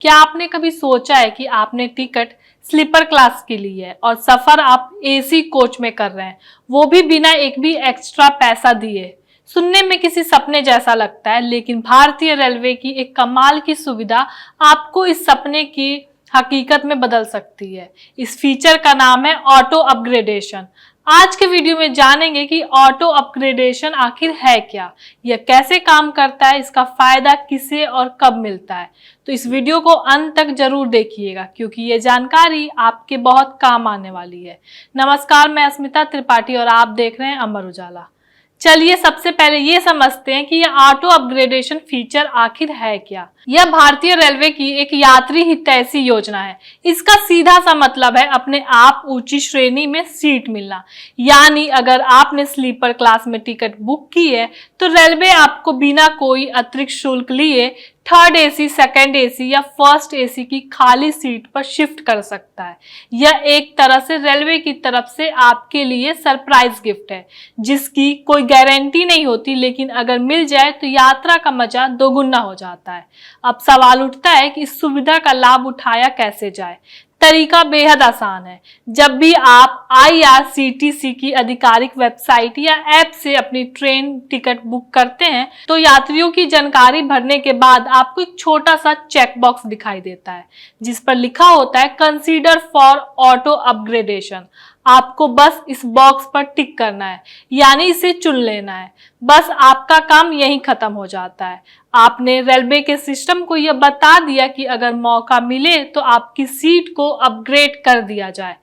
क्या आपने कभी सोचा है कि आपने टिकट स्लीपर क्लास की ली है और सफर आप एसी कोच में कर रहे हैं, वो भी बिना एक भी एक्स्ट्रा पैसा दिए। सुनने में किसी सपने जैसा लगता है, लेकिन भारतीय रेलवे की एक कमाल की सुविधा आपको इस सपने की हकीकत में बदल सकती है। इस फीचर का नाम है ऑटो अपग्रेडेशन। आज के वीडियो में जानेंगे कि ऑटो अपग्रेडेशन आखिर है क्या, यह कैसे काम करता है, इसका फायदा किसे और कब मिलता है। तो इस वीडियो को अंत तक जरूर देखिएगा, क्योंकि ये जानकारी आपके बहुत काम आने वाली है। नमस्कार, मैं अस्मिता त्रिपाठी और आप देख रहे हैं अमर उजाला। चलिए सबसे पहले ये समझते हैं कि यह ऑटो अपग्रेडेशन फीचर आखिर है क्या। यह भारतीय रेलवे की एक यात्री हितैषी योजना है। इसका सीधा सा मतलब है अपने आप ऊंची श्रेणी में सीट मिलना। यानी अगर आपने स्लीपर क्लास में टिकट बुक की है तो रेलवे आपको बिना कोई अतिरिक्त शुल्क लिए थर्ड एसी, सेकंड एसी या फर्स्ट एसी की खाली सीट पर शिफ्ट कर सकता है। यह एक तरह से रेलवे की तरफ से आपके लिए सरप्राइज गिफ्ट है, जिसकी कोई गारंटी नहीं होती, लेकिन अगर मिल जाए तो यात्रा का मजा दोगुना हो जाता है। अब सवाल उठता है कि इस सुविधा का लाभ उठाया कैसे जाए। तरीका बेहद आसान है। जब भी आप IRCTC की आधिकारिक वेबसाइट या ऐप से अपनी ट्रेन टिकट बुक करते हैं तो यात्रियों की जानकारी भरने के बाद आपको एक छोटा सा चेक बॉक्स दिखाई देता है, जिस पर लिखा होता है कंसीडर फॉर ऑटो अपग्रेडेशन। आपको बस इस बॉक्स पर टिक करना है, यानी इसे चुन लेना है। बस आपका काम यहीं खत्म हो जाता है। आपने रेलवे के सिस्टम को यह बता दिया कि अगर मौका मिले तो आपकी सीट को अपग्रेड कर दिया जाए।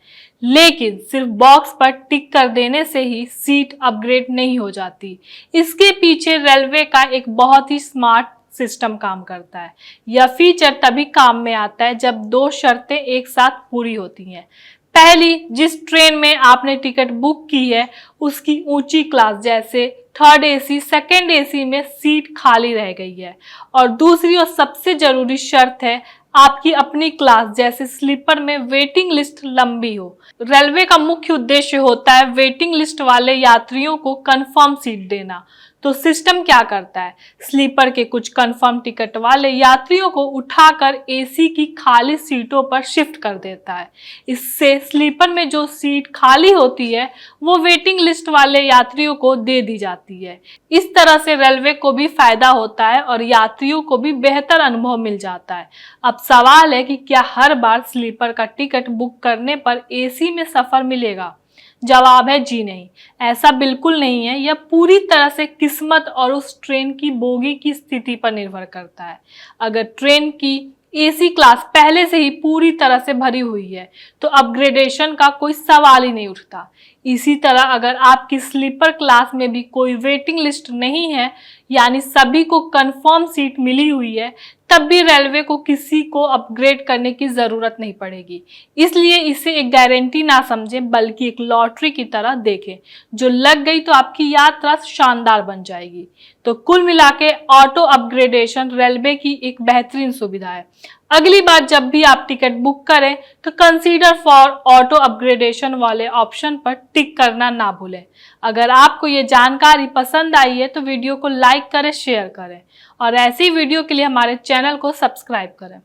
लेकिन सिर्फ बॉक्स पर टिक कर देने से ही सीट अपग्रेड नहीं हो जाती। इसके पीछे रेलवे का एक बहुत ही स्मार्ट सिस्टम काम करता है। यह फीचर तभी काम में आता है जब दो शर्तें एक साथ पूरी होती हैं। पहली, जिस ट्रेन में आपने टिकट बुक की है उसकी ऊंची क्लास जैसे थर्ड एसी, सेकंड एसी में सीट खाली रह गई है। और दूसरी और सबसे जरूरी शर्त है आपकी अपनी क्लास जैसे स्लीपर में वेटिंग लिस्ट लंबी हो। रेलवे का मुख्य उद्देश्य होता है वेटिंग लिस्ट वाले यात्रियों को कंफर्म सीट देना। तो सिस्टम क्या करता है, स्लीपर के कुछ कंफर्म टिकट वाले यात्रियों को उठाकर एसी की खाली सीटों पर शिफ्ट कर देता है। इससे स्लीपर में जो सीट खाली होती है वो वेटिंग लिस्ट वाले यात्रियों को दे दी जाती है। इस तरह से रेलवे को भी फायदा होता है और यात्रियों को भी बेहतर अनुभव मिल जाता है। अब सवाल है कि क्या हर बार स्लीपर का टिकट बुक करने पर एसी में सफर मिलेगा? जवाब है जी नहीं, ऐसा बिल्कुल नहीं है। यह पूरी तरह से किस्मत और उस ट्रेन की बोगी की स्थिति पर निर्भर करता है। अगर ट्रेन की एसी क्लास पहले से ही पूरी तरह से भरी हुई है तो अपग्रेडेशन का कोई सवाल ही नहीं उठता। इसी तरह अगर आपकी स्लीपर क्लास में भी कोई वेटिंग लिस्ट नहीं है, यानी सभी को कंफर्म सीट मिली हुई है, तब भी रेलवे को किसी को अपग्रेड करने की जरूरत नहीं पड़ेगी। इसलिए इसे एक गारंटी ना समझें, बल्कि एक लॉटरी की तरह देखें। जो लग गई तो आपकी यात्रा शानदार बन जाएगी। तो कुल मिला के ऑटो अपग्रेडेशन रेलवे की एक बेहतरीन सुविधा है। अगली बार जब भी आप टिकट बुक करें तो कंसीडर फॉर ऑटो अपग्रेडेशन वाले ऑप्शन पर टिक करना ना भूलें। अगर आपको ये जानकारी पसंद आई है तो वीडियो को लाइक करें, शेयर करें और ऐसी वीडियो के लिए हमारे चैनल को सब्सक्राइब करें।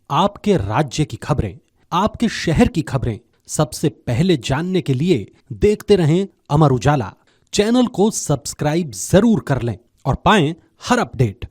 आपके राज्य की खबरें, आपके शहर की खबरें सबसे पहले जानने के लिए देखते रहें अमर उजाला। चैनल को सब्सक्राइब जरूर कर लें और पाएं हर अपडेट।